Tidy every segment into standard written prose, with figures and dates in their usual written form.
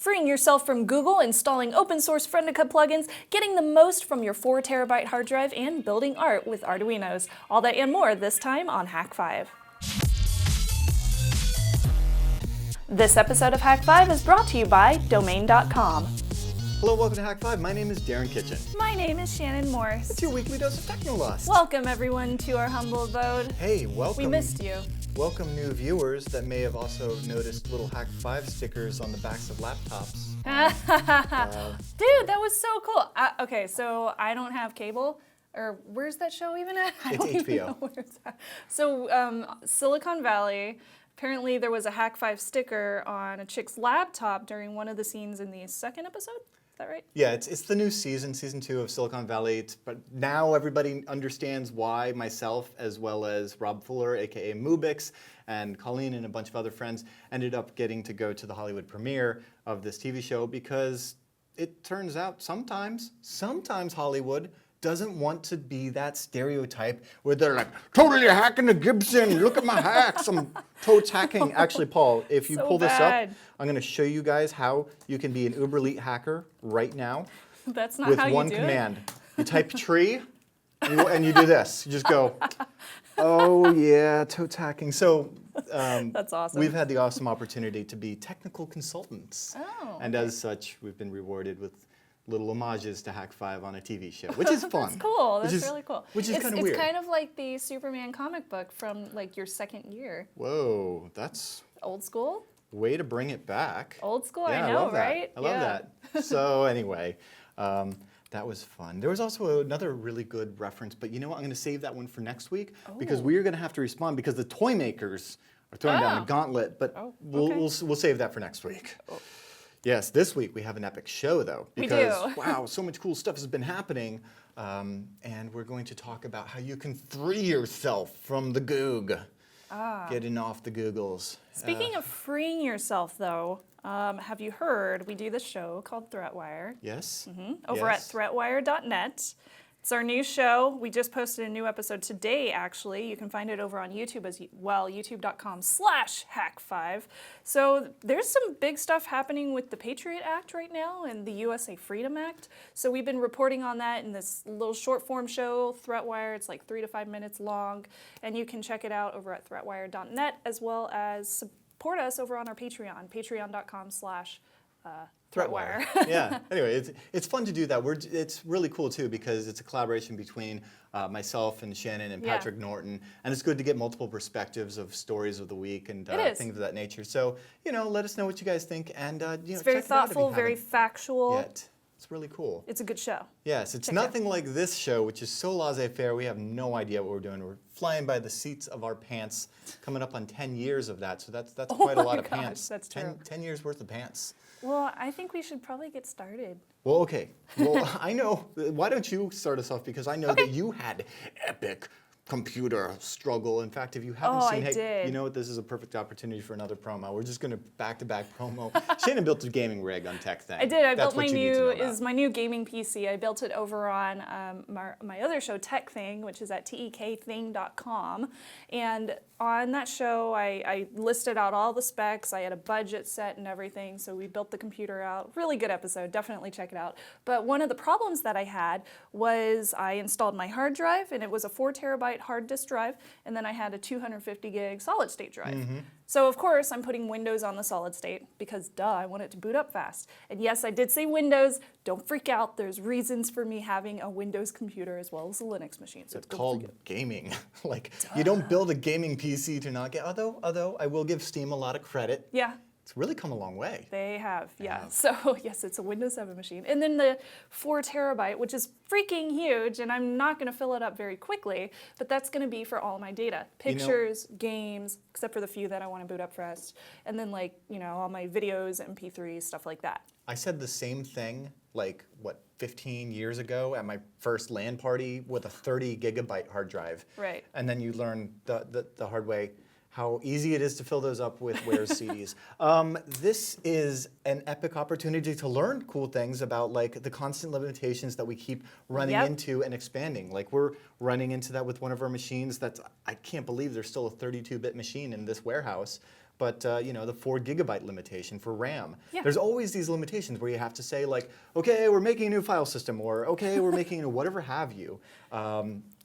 Freeing yourself from Google, installing open source Friendica plugins, getting the most from your 4 terabyte hard drive, and building art with Arduinos. All that and more this time on Hack 5. This episode of Hack 5 is brought to you by Domain.com. Hello, welcome to Hack 5. My name is Darren Kitchen. My name is Shannon Morse. It's your weekly dose of Technolust. Welcome everyone to our humble abode. Hey, welcome. We missed you. Welcome new viewers that may have also noticed little Hack 5 stickers on the backs of laptops. Dude, that was so cool. Okay, so I don't have cable. Or where's that show even at? It's HBO. So Silicon Valley, apparently there was a Hack 5 sticker on a chick's laptop during one of the scenes in the second episode. Is that right? Yeah, it's the new season 2 of Silicon Valley. But now everybody understands why myself, as well as Rob Fuller, aka Moobix, and Colleen and a bunch of other friends ended up getting to go to the Hollywood premiere of this TV show, because it turns out sometimes Hollywood doesn't want to be that stereotype where they're like, totally hacking the Gibson, look at my hacks, I'm totes hacking. Actually, Paul, if you pull this up, I'm gonna show you guys how you can be an uber elite hacker right now. That's not with how you do one it. command. You type tree, and you do this. You just go, oh yeah, totes hacking. So That's awesome. we've had the awesome opportunity to be technical consultants. Oh, and as such, we've been rewarded with little homages to Hack 5 on a TV show, which is fun. That's cool. That's really cool. Which is kind of weird. It's kind of like the Superman comic book from like your second year. Whoa, that's Old school? way to bring it back. Old school, Yeah, I know, love that. right? I love that. So anyway, that was fun. There was also another really good reference, but you know what? I'm going to save that one for next week because we're going to have to respond because the toy makers are throwing down a gauntlet, but we'll save that for next week. Oh. Yes, this week we have an epic show though, because wow, so much cool stuff has been happening, and we're going to talk about how you can free yourself from the Goog, getting off the Googles. Speaking of freeing yourself though, have you heard we do this show called Threatwire? Yes. Over at threatwire.net. It's our new show. We just posted a new episode today, actually. You can find it over on YouTube as well, youtube.com/hack5. So there's some big stuff happening with the Patriot Act right now and the USA Freedom Act. So we've been reporting on that in this little short form show, Threatwire. It's like 3 to 5 minutes long. And you can check it out over at threatwire.net, as well as support us over on our Patreon, patreon.com/Threatwire. Yeah. Anyway, it's fun to do that. It's really cool too because it's a collaboration between myself and Shannon and Patrick Norton, and it's good to get multiple perspectives of stories of the week and things of that nature. So let us know what you guys think, and it's very thoughtful, very factual. Yet. It's really cool. It's a good show. Yes, it's nothing like this show, which is so laissez-faire. We have no idea what we're doing. We're flying by the seats of our pants, coming up on 10 years of that. So that's quite a lot of pants. That's true. 10 years worth of pants. Well, I think we should probably get started. Well, okay. Well, I know. Why don't you start us off? Because I know that you had epic computer struggle. In fact, if you haven't seen, hey, you know what? This is a perfect opportunity for another promo. We're just going to back-to-back promo. Shannon built a gaming rig on Tech Thing. I did. I built my new gaming PC. I built it over on my other show, Tech Thing, which is at tekthing.com. And on that show, I listed out all the specs. I had a budget set and everything, so we built the computer out. Really good episode. Definitely check it out. But one of the problems that I had was I installed my hard drive, and it was a 4 terabyte hard disk drive, and then I had a 250 gig solid state drive. So of course I'm putting Windows on the solid state because duh, I want it to boot up fast. And yes, I did say Windows. Don't freak out. There's reasons for me having a Windows computer as well as a Linux machine. So it's called gaming. You don't build a gaming PC to not get. Although I will give Steam a lot of credit. Yeah. It's really come a long way. They have, yeah. So yes, it's a Windows 7 machine. And then the 4 terabyte, which is freaking huge, and I'm not going to fill it up very quickly, but that's going to be for all my data. Pictures, games, except for the few that I want to boot up fast. And then all my videos, MP3s, stuff like that. I said the same thing 15 years ago at my first LAN party with a 30 gigabyte hard drive. Right. And then you learn the hard way how easy it is to fill those up with Where's CDs. This is an epic opportunity to learn cool things about the constant limitations that we keep running into and expanding. We're running into that with one of our machines I can't believe there's still a 32-bit machine in this warehouse. but the 4 gigabyte limitation for RAM. Yeah. There's always these limitations where you have to say like, okay, we're making a new file system, or okay, we're making a whatever have you.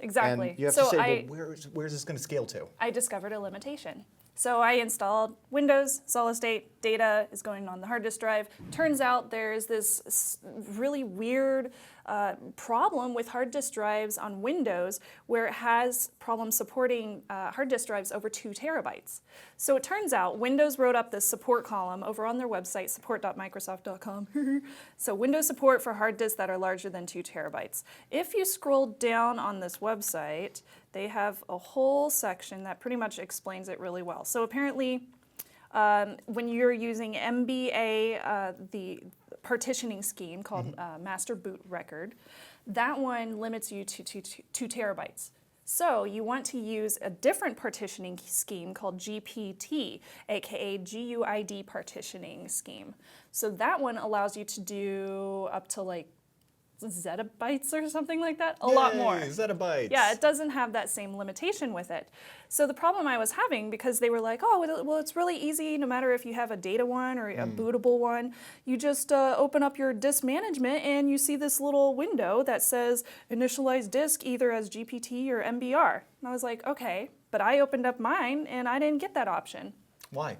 Exactly. And you have So to say, well, where's this going to scale to? I discovered a limitation. So I installed Windows, solid state, data is going on the hard disk drive. Turns out there's this really weird problem with hard disk drives on Windows where it has problems supporting hard disk drives over 2 terabytes. So it turns out Windows wrote up this support column over on their website, support.microsoft.com. So Windows support for hard disks that are larger than 2 terabytes. If you scroll down on this website, they have a whole section that pretty much explains it really well. So apparently, when you're using MBA, the partitioning scheme called Master Boot Record, that one limits you to 2 terabytes. So you want to use a different partitioning scheme called GPT, aka GUID partitioning scheme. So that one allows you to do up to like zettabytes or something like that, a lot more. Zettabytes. Yeah, it doesn't have that same limitation with it. So the problem I was having, because they were like, oh, well, it's really easy, no matter if you have a data one or a bootable one, you just open up your disk management and you see this little window that says initialize disk either as GPT or MBR. And I was like, okay, but I opened up mine and I didn't get that option. Why?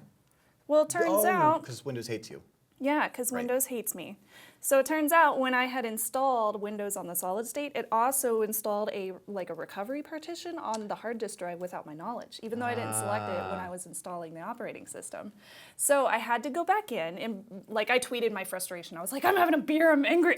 Well, it turns out, because Windows hates you. yeah, because Right. Windows hates me. So it turns out when I had installed Windows on the solid state, it also installed a recovery partition on the hard disk drive without my knowledge, even though I didn't select it when I was installing the operating system. So I had to go back in and I tweeted my frustration. I was like, I'm having a beer, I'm angry.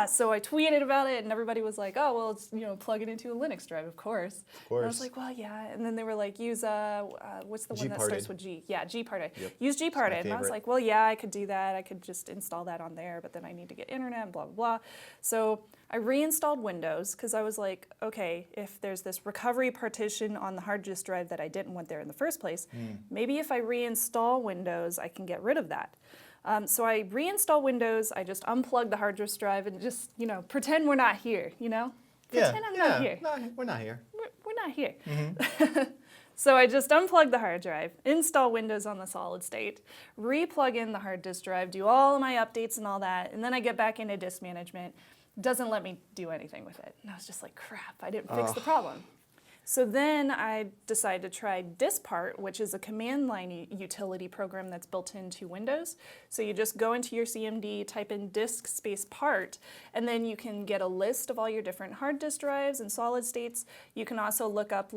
So I tweeted about it and everybody was like, oh, well, it's, plug it into a Linux drive, of course. And I was like, well, yeah. And then they were like, use, what's the one that starts with G? Yeah, Gparted. Yep. Use Gparted. And I was favorite. like, well, yeah, I could do that. I could just install that on there, but then I need to get internet and blah, blah, blah. So I reinstalled Windows because I was like, okay, if there's this recovery partition on the hard disk drive that I didn't want there in the first place, maybe if I reinstall Windows, I can get rid of that. So I reinstall Windows, I just unplug the hard disk drive and just, pretend we're not here, Pretend I'm not here. No, we're not here. We're not here. So I just unplug the hard drive, install Windows on the solid state, re-plug in the hard disk drive, do all of my updates and all that, and then I get back into disk management. Doesn't let me do anything with it. And I was just like, crap, I didn't fix the problem. So then I decided to try Diskpart, which is a command line utility program that's built into Windows. So you just go into your CMD, type in disk space part, and then you can get a list of all your different hard disk drives and solid states. You can also look up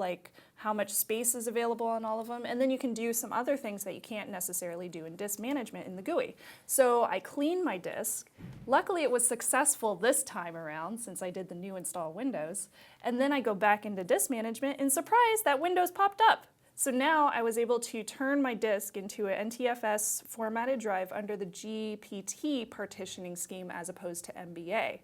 how much space is available on all of them, and then you can do some other things that you can't necessarily do in disk management in the GUI. So I cleaned my disk. Luckily, it was successful this time around since I did the new install Windows. And then I go back into disk management, and surprise, that Windows popped up. So now I was able to turn my disk into an NTFS formatted drive under the GPT partitioning scheme as opposed to MBA.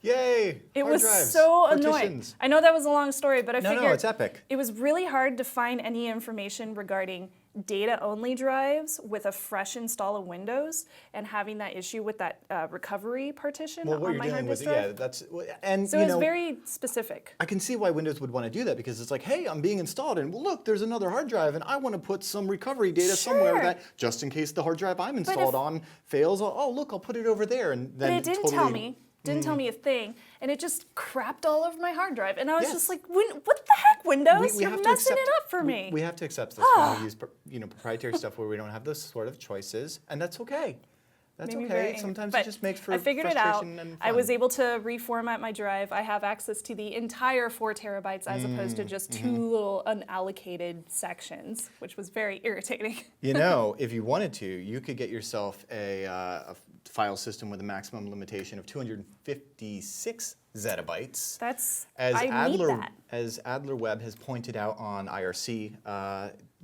Yay! It hard was drives, so annoying. partitions. I know that was a long story, but I No, figured it's epic. it was really hard to find any information regarding data-only drives with a fresh install of Windows and having that issue with that recovery partition Well, what on you're my hard dealing disk with, drive. yeah, that's and So it was very specific. I can see why Windows would want to do that because it's like, hey, I'm being installed, and well, look, there's another hard drive, and I want to put some recovery data somewhere Sure. that, just in case the hard drive I'm installed on fails, look, I'll put it over there, and then But it didn't totally, tell me. Didn't tell me a thing, and it just crapped all over my hard drive. And I was Yes. just like, what the heck, Windows? You're have messing to it up for me. We have to accept this when we use proprietary stuff where we don't have those sort of choices, and that's okay. That's Made me very okay. angry. Sometimes But it just makes for I figured it out. frustration and fun. I was able to reformat my drive. I have access to the entire 4 terabytes as opposed to just 2 little unallocated sections, which was very irritating. If you wanted to, you could get yourself a file system with a maximum limitation of 256 zettabytes. I need that. As Adler Webb has pointed out on IRC,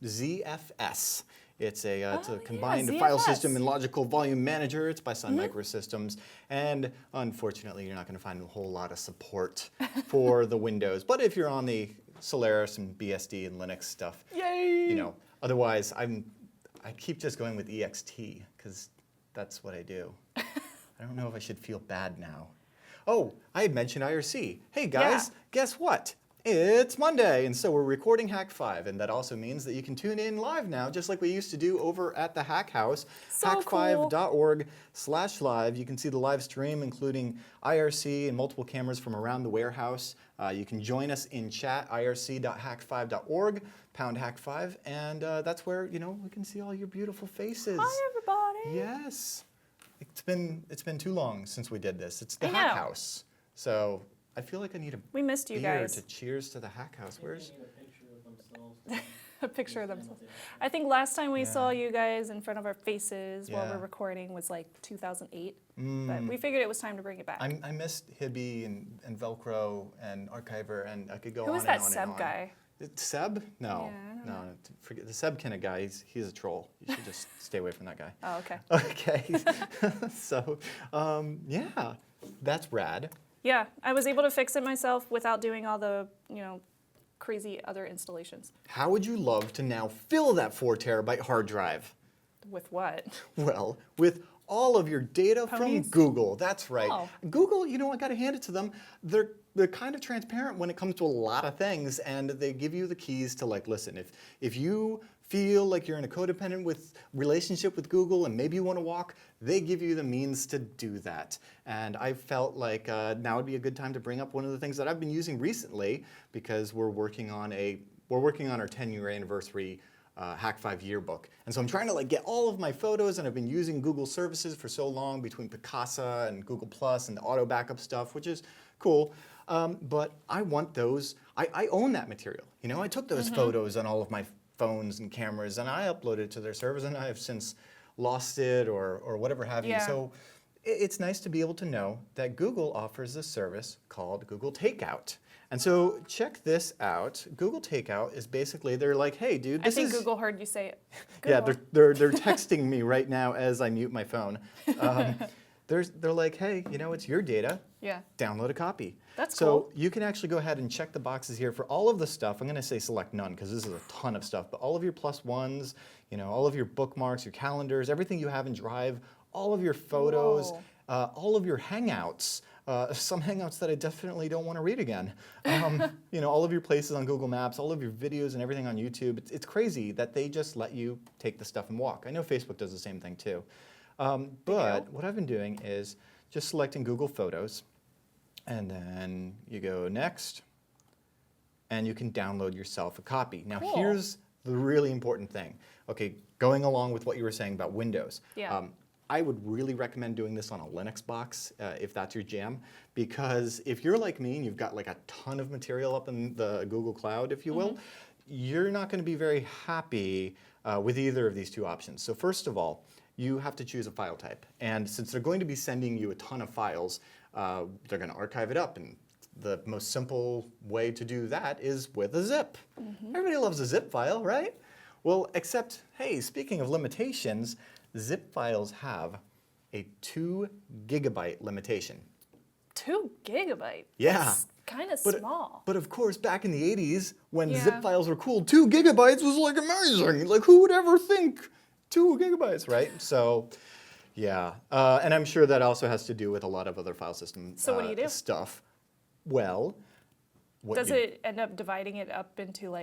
ZFS. It's a combined file ZFS. system and logical volume manager. It's by Sun Microsystems. And unfortunately, you're not going to find a whole lot of support for the Windows. But if you're on the Solaris and BSD and Linux stuff, Yay! Otherwise, I keep just going with EXT because that's what I do. I don't know if I should feel bad now. Oh, I had mentioned IRC. Hey guys, guess what? It's Monday, and so we're recording Hack 5, and that also means that you can tune in live now, just like we used to do over at the Hack House, So hack5.org/live. You can see the live stream, including IRC and multiple cameras from around the warehouse. You can join us in chat, irc.hack5.org, #hack5, and that's where, we can see all your beautiful faces. Hi, everybody. Yes. It's been too long since we did this. It's the I Hack know. House. So I feel like I need a We missed you beer guys. to cheers to the Hack House. Where's A picture of themselves. I think last time we saw you guys in front of our faces while Yeah. we're recording was like 2008. But we figured it was time to bring it back. I missed Hibby and Velcro and Archiver, and I could go Who on was and that on Seb and on. guy? Seb? No, Yeah, I don't no, forget the Seb kind of guy. He's a troll. You should just stay away from that guy. Oh, okay. Okay, so yeah, that's rad. Yeah, I was able to fix it myself without doing all the, crazy other installations. How would you love to now fill that 4 terabyte hard drive? With what? Well, with all of your data Ponies? from Google. That's right. Oh. Google, I got to hand it to them. They're kind of transparent when it comes to a lot of things, and they give you the keys to listen. If you feel like you're in a codependent relationship with Google and maybe you want to walk, they give you the means to do that. And I felt like now would be a good time to bring up one of the things that I've been using recently, because we're working on our 10-year anniversary Hack 5 yearbook. And so I'm trying to get all of my photos, and I've been using Google services for so long between Picasa and Google Plus and the auto backup stuff, which is cool. But I want those. I own that material. I took those photos on all of my phones and cameras, and I uploaded it to their servers, and I have since lost it or whatever have you. Yeah. So it's nice to be able to know that Google offers this service called Google Takeout. And so check this out. Google Takeout is basically, they're like, hey, dude, I this think is... Google heard you say it. Yeah, Google. they're texting me right now as I mute my phone. They're like, hey, it's your data. Yeah. Download a copy. That's so cool. you can actually go ahead and check the boxes here for all of the stuff. I'm going to say select none because this is a ton of stuff, but all of your +1s, all of your bookmarks, your calendars, everything you have in Drive, all of your photos, Whoa. all of your Hangouts, some Hangouts that I definitely don't want to read again. All of your places on Google Maps, all of your videos and everything on YouTube. It's crazy that they just let you take the stuff and walk. I know Facebook does the same thing too. But what I've been doing is just selecting Google Photos, and then you go next, and you can download yourself a copy. Now Cool. here's the really important thing. Okay, going along with what you were saying about Windows. Yeah. I would really recommend doing this on a Linux box if that's your jam, because if you're like me and you've got a ton of material up in the Google Cloud, if you will, you're not going to be very happy with either of these two options. So first of all, you have to choose a file type. And since they're going to be sending you a ton of files, they're going to archive it up. And the most simple way to do that is with a zip. Everybody loves a zip file, right? Well, except, hey, speaking of limitations, zip files have a 2 gigabyte limitation. 2 gigabytes. Yeah. That's kind of small. But of course, back in the 80s, when Yeah. zip files were cool, 2 gigabytes was amazing. Who would ever think 2 gigabytes, right? So, yeah. And I'm sure that also has to do with a lot of other file system So what do you do? stuff. Well, what Does you, it end up dividing it up into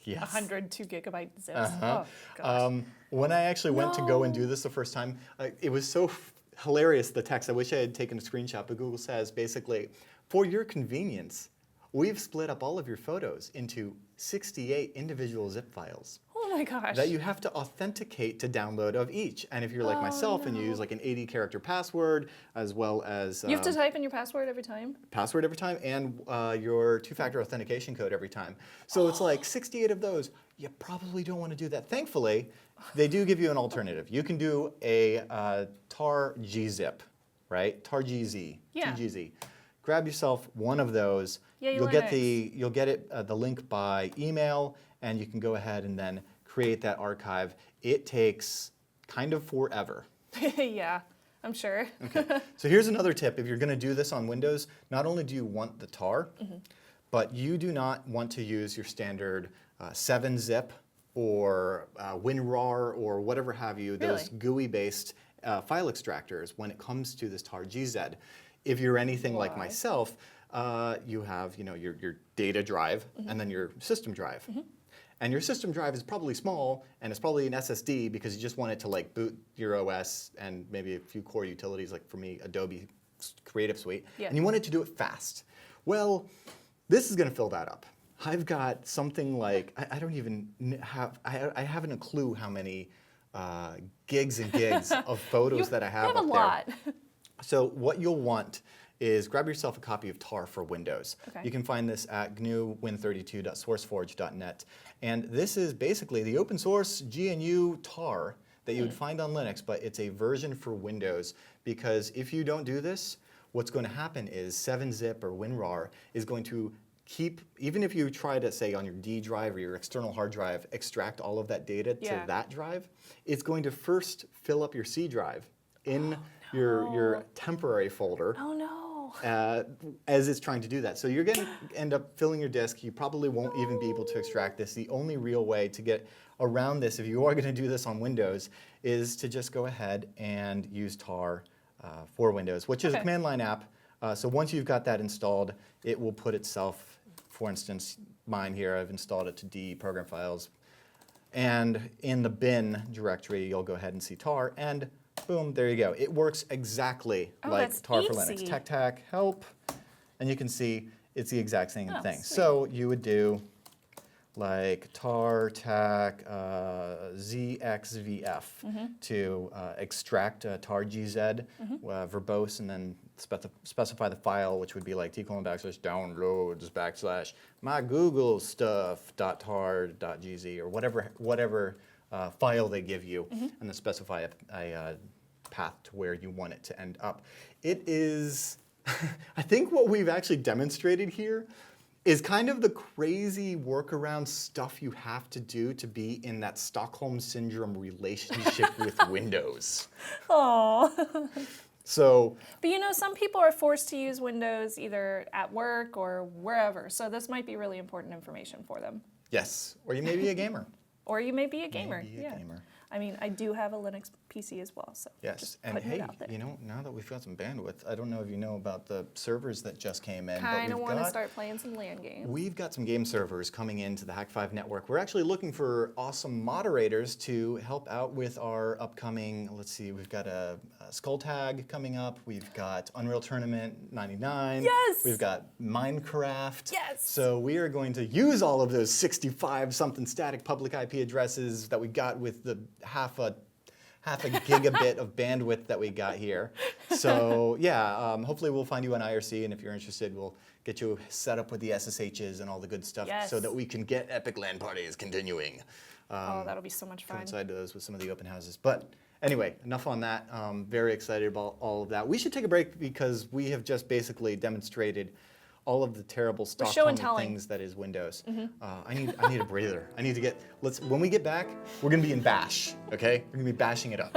yes. 100 2 gigabyte zips? Uh-huh. Oh, gosh. When I actually went to go and No. do this the first time, it was so hilarious, the text. I wish I had taken a screenshot, but Google says basically, for your convenience, we've split up all of your photos into 68 individual zip files Oh my gosh. that you have to authenticate to download of each. And if you're like myself and you use an 80-character password, as well as You have to type in your password every time? password every time and your 2-factor authentication code every time. So it's 68 of those. You probably don't want to do that. Thankfully, they do give you an alternative. You can do a tar gzip, right? Tar gz, Yeah. TGZ. Grab yourself one of those. Yay, You'll get Linux. the link by email, and you can go ahead and then create that archive. It takes kind of forever. Yeah, I'm sure. Okay. So here's another tip. If you're going to do this on Windows, not only do you want the tar, but you do not want to use your standard 7-zip or WinRAR or whatever have you, those GUI-based file extractors when it comes to this tar GZ. If you're anything like Why? myself, you have your data drive and then your system drive. And your system drive is probably small, and it's probably an SSD because you just want it to like boot your OS and maybe a few core utilities, like for me, Adobe Creative Suite. Yeah. And you want it to do it fast. Well, this is going to fill that up. I've got something like, I don't even have, I haven't a clue how many gigs and gigs of photos that I have You have up a there. lot. So what you'll want is grab yourself a copy of tar for Windows. Okay. You can find this at gnu-win32.sourceforge.net. And this is basically the open source GNU tar that you would find on Linux, but it's a version for Windows. Because if you don't do this, what's going to happen is 7-zip or WinRAR is going to keep, even if you try to, say, on your D drive or your external hard drive, extract all of that data to that drive, it's going to first fill up your C drive in your temporary folder. Oh no. As it's trying to do that. So you're going to end up filling your disk. You probably won't even be able to extract this. The only real way to get around this, if you are going to do this on Windows, is to just go ahead and use tar for Windows, which is a command line app. So once you've got that installed, it will put itself, for instance, mine here, I've installed it to D program files. And in the bin directory, you'll go ahead and see tar, and boom, there you go. It works exactly like that's tar for easy. Linux. TAC help, and you can see it's the exact same thing. Sweet. So you would do like tar tac zxvf to extract tar gz verbose, and then specify the file, which would be like /downloads /mygooglestuff.tar.gz or whatever file they give you, and then specify a path to where you want it to end up. It is, I think what we've actually demonstrated here is kind of the crazy workaround stuff you have to do to be in that Stockholm Syndrome relationship with Windows. Oh. So, But you know, some people are forced to use Windows either at work or wherever, so this might be really important information for them. yes, or you may be a gamer. Or you may be a gamer. Maybe a gamer. I mean, I do have a Linux PC as well, so Yes, just and putting hey, it out there. you know, now that we've got some bandwidth, I don't know if you know about the servers that just came in, Kind of but want to start playing some LAN games. we've got some game servers coming into the Hack5 network. We're actually looking for awesome moderators to help out with our upcoming, let's see, we've got a Skull Tag coming up, we've got Unreal Tournament 99, Yes! we've got Minecraft. Yes! So we are going to use all of those 65-something static public IP addresses that we got with the half a gigabit of bandwidth that we got here. So yeah, hopefully we'll find you on IRC, and if you're interested, we'll get you set up with the SSHs and all the good stuff so that we can get epic LAN parties continuing. Oh, that'll be so much fun. Coincide those with some of the open houses. But anyway, enough on that. Very excited about all of that. We should take a break because we have just basically demonstrated all of the terrible Stockholm things that is Windows. I need a breather. I need to get, when we get back, we're gonna be in Bash, okay? We're gonna be bashing it up.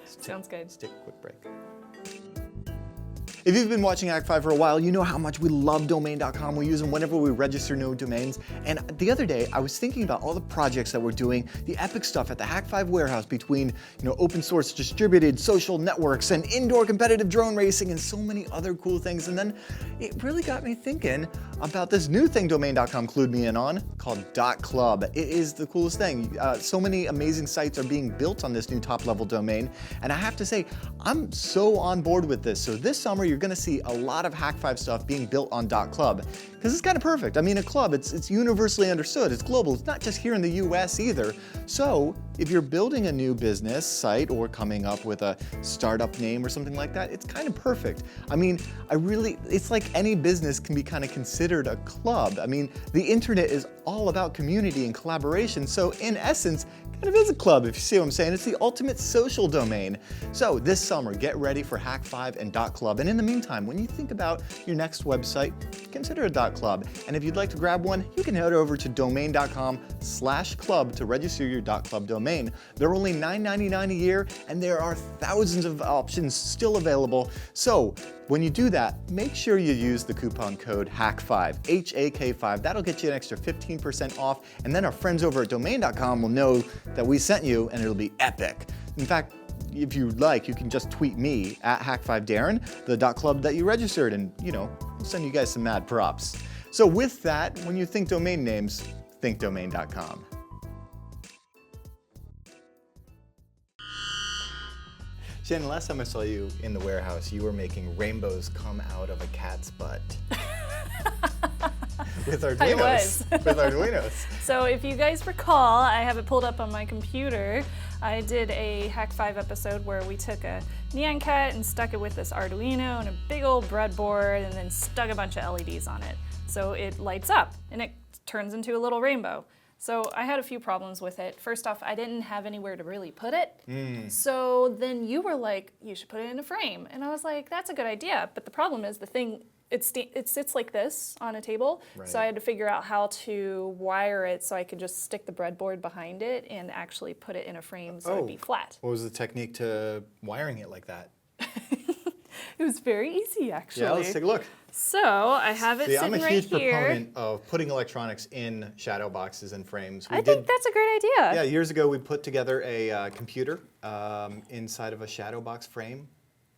Sounds good. Let's take a quick break. If you've been watching Hack5 for a while, you know how much we love domain.com. We use them whenever we register new domains. And the other day, I was thinking about all the projects that we're doing, the epic stuff at the Hack5 warehouse between open source distributed social networks and indoor competitive drone racing and so many other cool things. And then it really got me thinking about this new thing domain.com clued me in on called .club. It is the coolest thing. So many amazing sites are being built on this new top-level domain. And I have to say, I'm so on board with this. So this summer, you're going to see a lot of Hack5 stuff being built on .club, because it's kind of perfect. I mean, a club, it's universally understood. It's global. It's not just here in the US either. So if you're building a new business site or coming up with a startup name or something like that, it's kind of perfect. I mean, it's like any business can be kind of considered a club. I mean, the internet is all about community and collaboration. So in essence, kind of is a club, if you see what I'm saying. It's the ultimate social domain. So this summer, get ready for Hack5 and .club. And in the meantime, when you think about your next website, consider a .club. And if you'd like to grab one, you can head over to domain.com/club to register your .club domain. They're only $9.99 a year, and there are thousands of options still available. So when you do that, make sure you use the coupon code HACK5, HAK5. That'll get you an extra 15% off, and then our friends over at domain.com will know that we sent you, and it'll be epic. In fact, if you'd like, you can just tweet me at Hack5Darren, the .club that you registered, and send you guys some mad props. So with that, when you think domain names, think domain.com. Shannon, last time I saw you in the warehouse, you were making rainbows come out of a cat's butt. With Arduinos. I was. With Arduinos. So if you guys recall, I have it pulled up on my computer. I did a Hack5 episode where we took a Nyan Cat and stuck it with this Arduino and a big old breadboard and then stuck a bunch of LEDs on it. So it lights up and it turns into a little rainbow. So I had a few problems with it. First off, I didn't have anywhere to really put it. So then you were like, you should put it in a frame. And I was like, that's a good idea. But the problem is the thing, it sits like this on a table. Right. So I had to figure out how to wire it so I could just stick the breadboard behind it and actually put it in a frame so it'd be flat. What was the technique to wiring it like that? It was very easy, actually. Yeah, let's take a look. So I have it See, sitting I'm a right huge here. proponent of putting electronics in shadow boxes and frames. I think that's a great idea. Yeah, years ago we put together a computer inside of a shadow box frame,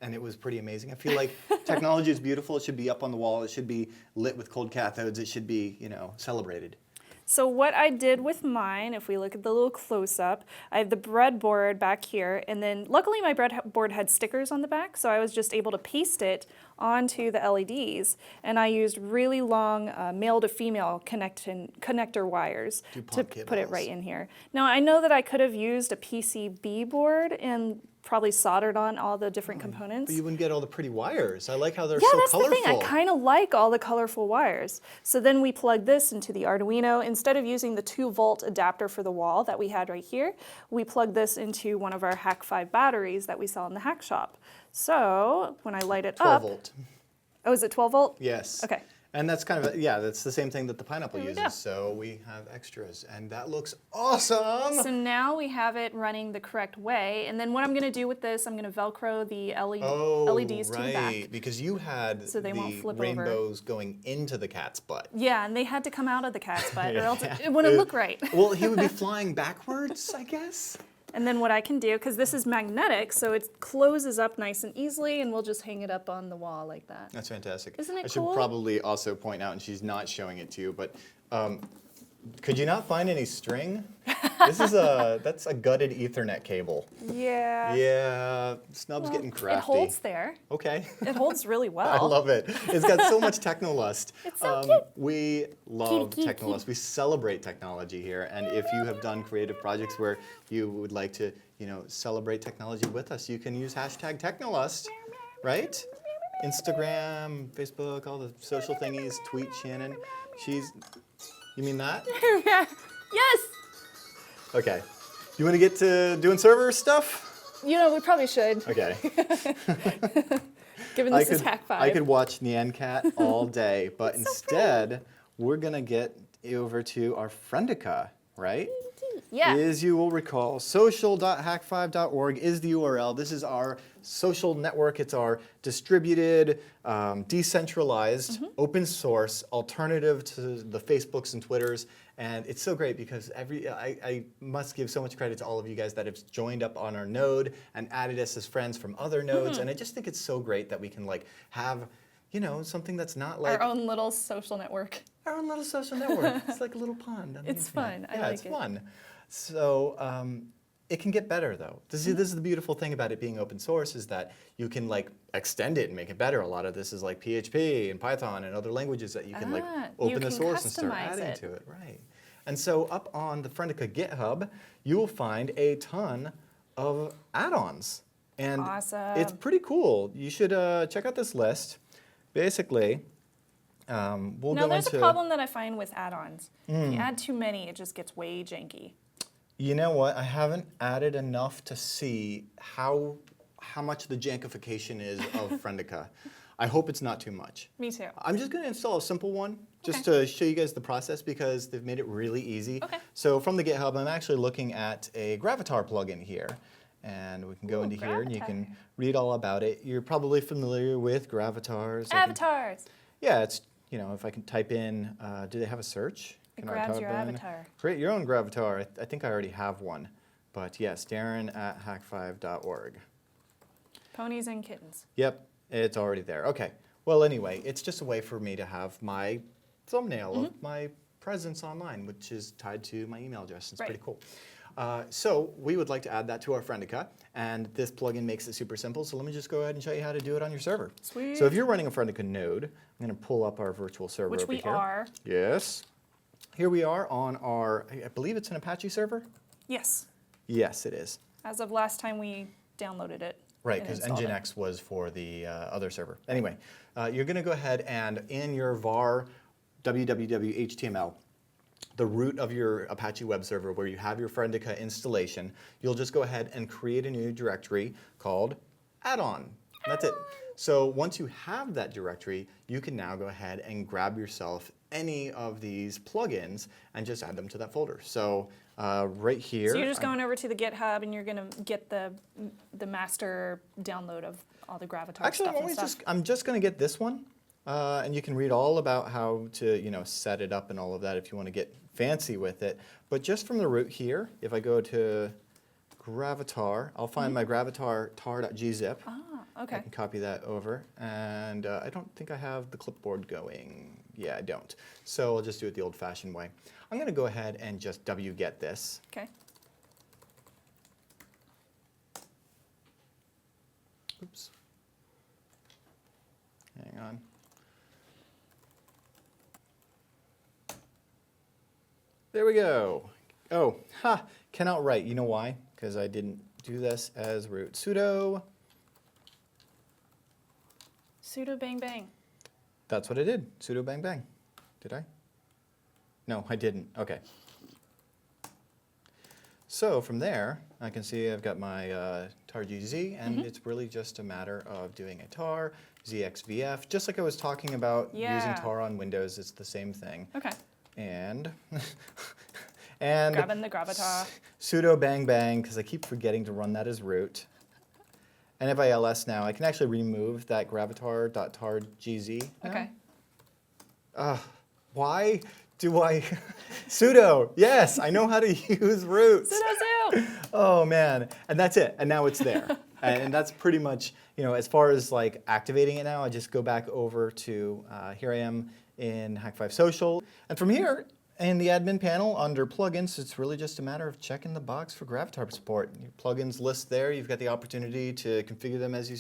and it was pretty amazing. I feel like technology is beautiful. It should be up on the wall. It should be lit with cold cathodes. It should be, celebrated. So what I did with mine, if we look at the little close-up, I have the breadboard back here, and then luckily my breadboard had stickers on the back, so I was just able to paste it onto the LEDs, and I used really long male to female connector wires to DuPont put it cables. right in here. Now I know that I could have used a PCB board and probably soldered on all the different components. But you wouldn't get all the pretty wires. I like how they're Yeah, so that's colorful. the thing. I kind of like all the colorful wires. So then we plug this into the Arduino. Instead of using the 2-volt adapter for the wall that we had right here, we plug this into one of our Hack5 batteries that we sell in the Hack Shop. So when I light it 12 up, volt. oh, is it 12 volt? Yes. Okay. And that's kind of, that's the same thing that the Pineapple There we uses. go. So we have extras, and that looks awesome. So now we have it running the correct way. And then what I'm going to do with this, I'm going to Velcro the LEDs to the back. Right, because you had So they won't the flip over. rainbows going into the cat's butt. Yeah, and they had to come out of the cat's butt, or else Yeah. it wouldn't look right. Well, he would be flying backwards, I guess. And then what I can do, because this is magnetic, so it closes up nice and easily, and we'll just hang it up on the wall like that. That's fantastic. Isn't it I should cool? probably also point out, and she's not showing it to you, but could you not find any string? That's a gutted Ethernet cable. Yeah. Yeah, Snub's getting crafty. It holds there. Okay. It holds really well. I love it. It's got so much technolust. It's so cute. We love Kitty, technolust. We celebrate technology here. And if you have done creative projects where you would like to, celebrate technology with us, you can use hashtag technolust, right? Instagram, Facebook, all the social thingies, tweet Shannon. You mean that? Yes! Okay. You want to get to doing server stuff? We probably should, Okay. given this is Hack5. I could watch Nyan Cat all day, but instead, we're going to get over to our Friendica, right? Yeah. As you will recall, social.hack5.org is the URL. This is our social network. It's our distributed, decentralized, open source alternative to the Facebooks and Twitters. And it's so great because I must give so much credit to all of you guys that have joined up on our node and added us as friends from other nodes. And I just think it's so great that we can have something that's not like Our own little social network. our own little social network. It's like a little pond on the It's internet. fun. I Yeah, like it's it. fun. So it can get better though. This is the beautiful thing about it being open source is that you can extend it and make it better. A lot of this is like PHP and Python and other languages that you can you open the can source and start customize adding it. to it. Right. And so up on the Friendica GitHub, you will find a ton of add-ons. And Awesome. it's pretty cool. You should check out this list. Basically, we'll No, go there's into... a problem that I find with add-ons. If you add too many, it just gets way janky. You know what? I haven't added enough to see how much the jankification is of Friendica. I hope it's not too much. Me too. I'm just going to install a simple one just to show you guys the process because they've made it really easy. Okay. So from the GitHub, I'm actually looking at a Gravatar plugin here. And we can go into here and you can Gravatar. read all about it. You're probably familiar with Gravatars. Avatars. Yeah, it's, if I can type in, do they have a search? It Can I grabs type your in, avatar. Create your own Gravatar. I think I already have one. But yes, Darren at hack5.org. Ponies and kittens. Yep, it's already there. Okay, Well, anyway, it's just a way for me to have my thumbnail of my presence online, which is tied to my email address. It's Right. pretty cool. So we would like to add that to our Friendica, and this plugin makes it super simple. So let me just go ahead and show you how to do it on your server. Sweet. So if you're running a Friendica node, I'm going to pull up our virtual server Which over we here. are. Yes. Here we are on our, I believe it's an Apache server? Yes. Yes, it is. As of last time we downloaded it. Right, and because installed it. Nginx was for the other server. Anyway, you're going to go ahead and in your var www.html, the root of your Apache web server where you have your Friendica installation, you'll just go ahead and create a new directory called add-on. That's it. So once you have that directory, you can now go ahead and grab yourself any of these plugins and just add them to that folder. So right here. So you're just going over to the GitHub and you're going to get the master download of all the Gravatar Actually, stuff and stuff. I'm just going to get this one, and you can read all about how to set it up and all of that if you want to get fancy with it. But just from the root here, if I go to Gravatar, I'll find my Gravatar tar.gzip. Ah, okay. I can copy that over, and I don't think I have the clipboard going. Yeah, I don't. So I'll just do it the old-fashioned way. I'm going to go ahead and just wget this. Okay. Oops. Hang on. There we go. Oh, cannot write. You know why? Because I didn't do this as root. Sudo. Sudo bang bang. That's what I did. Sudo bang bang. Did I? No, I didn't. Okay. So from there, I can see I've got my tar.gz, and it's really just a matter of doing a tar, zxvf, just like I was talking about using Yeah. tar on Windows. It's the same thing. Okay. And Grabbing the Gravatar. sudo bang bang, because I keep forgetting to run that as root. And if I ls now, I can actually remove that gravatar.tar.gz. now. Okay. Why do I sudo? Yes, I know how to use roots. Sudo zoo. Oh man, and that's it. And now it's there. And that's pretty much, as far as like activating it now, I just go back over to here I am in Hack5 Social, and from here in the admin panel under plugins, it's really just a matter of checking the box for Gravatar support. Your plugins list there. You've got the opportunity to configure them as you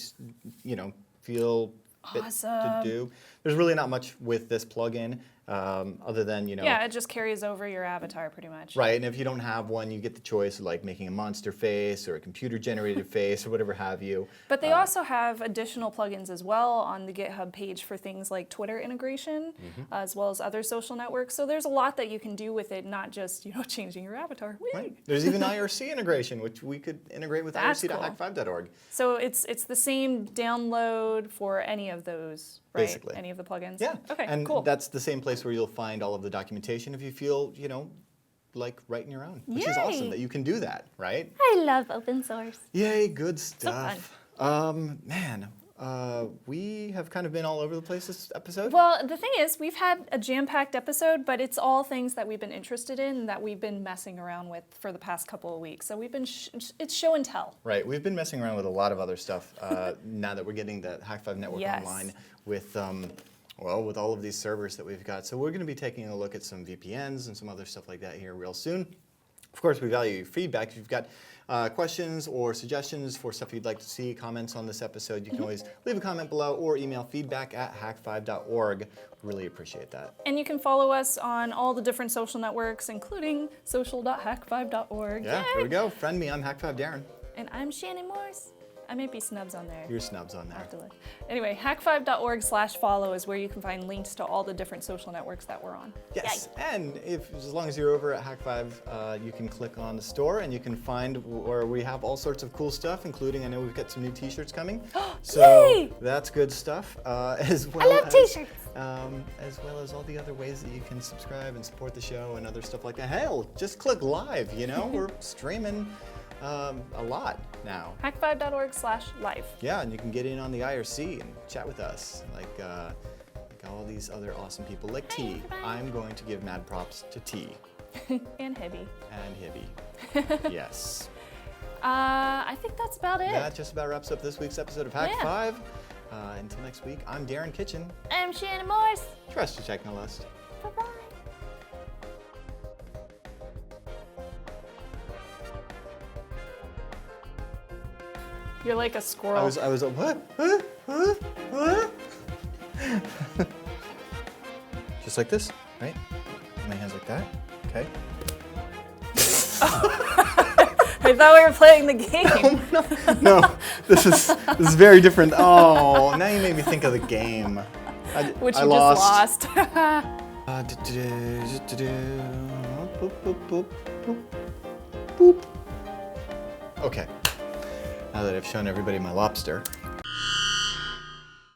feel fit to Awesome. do. There's really not much with this plugin other than Yeah, it just carries over your avatar pretty much. Right, and if you don't have one, you get the choice of like making a monster face or a computer-generated face or whatever have you. But they also have additional plugins as well on the GitHub page for things like Twitter integration, as well as other social networks. So there's a lot that you can do with it, not just changing your avatar. Whee! Right. There's even IRC integration, which we could integrate with That's irc.hack5.org. So it's the same download for any of those, right? Basically. Any of the plugins. Yeah, Okay. and cool. that's the same place where you'll find all of the documentation if you feel, like writing your own, which is awesome Yay. that you can do that, right? I love open source. Yay, good fun. stuff. Man, we have kind of been all over the place this episode. Well, the thing is, we've had a jam-packed episode, but it's all things that we've been interested in and that we've been messing around with for the past couple of weeks. So we've been, it's show and tell. Right, we've been messing around with a lot of other stuff now that we're getting the Hack5 network Yes. online with, with all of these servers that we've got. So we're going to be taking a look at some VPNs and some other stuff like that here real soon. Of course, we value your feedback. If you've got questions or suggestions for stuff you'd like to see, comments on this episode, you can always leave a comment below or email feedback@hack5.org. Really appreciate that. And you can follow us on all the different social networks, including social.hack5.org. Yeah, Yay! here we go. Friend me, I'm Hack5 Darren. And I'm Shannon Morse. I may be snubs on there. Your snubs on I'll there. have to look. Anyway, hack5.org/follow is where you can find links to all the different social networks that we're on. Yes, and as long as you're over at Hack5, you can click on the store and you can find where we have all sorts of cool stuff, including I know we've got some new T-shirts coming. So Yay! that's good stuff. As well love as, t-shirts. as well as all the other ways that you can subscribe and support the show and other stuff like that. Hell, just click live. We're streaming a lot now. Hack5.org/live. Yeah, and you can get in on the IRC and chat with us, like all these other awesome people, like T. I'm going to give mad props to T And Hibby. and Hibby. Yes. I think that's about it. That just about wraps up this week's episode of Hack Yeah. 5. Until next week, I'm Darren Kitchen. I'm Shannon Morse. Trust your technolist. Bye-bye. You're like a squirrel. I was what? What? Just like this, right? My hands like that. Okay. I thought we were playing the game. No, this is very different. Oh, now you made me think of the game. Which I you lost. just lost. Boop, boop, boop, boop, boop. Okay. Now that I've shown everybody my lobster,